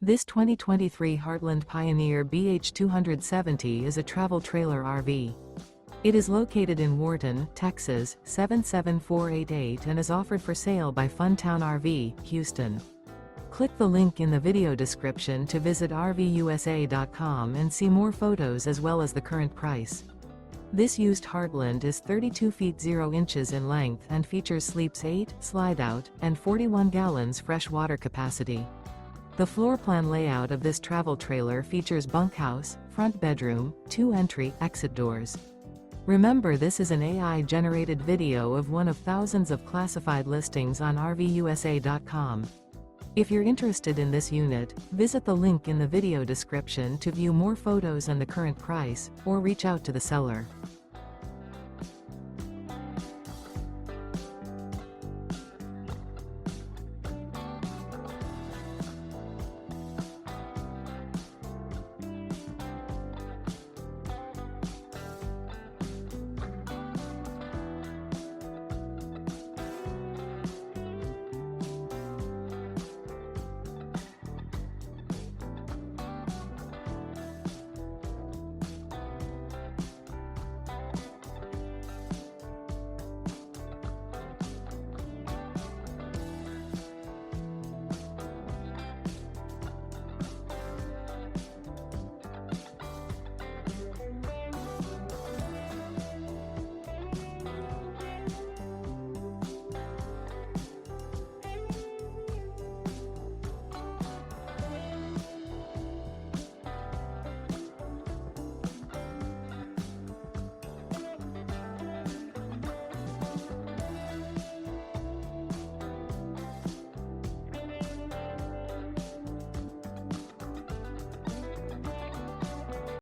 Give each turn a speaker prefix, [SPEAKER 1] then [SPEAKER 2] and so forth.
[SPEAKER 1] This 2023 Heartland Pioneer BH270 is a travel trailer RV. It is located in Wharton, Texas, 77488 and is offered for sale by Funtown RV, Houston. Click the link in the video description to visit RVUSA.com and see more photos as well as the current price. This used Heartland is 32 feet 0 inches in length and features sleeps 8, slide-out, and 41 gallons fresh water capacity. The floor plan layout of this travel trailer features bunkhouse, front bedroom, 2 entry/exit doors. Remember, this is an AI-generated video of one of thousands of classified listings on RVUSA.com. If you're interested in this unit, visit the link in the video description to view more photos and the current price, or reach out to the seller.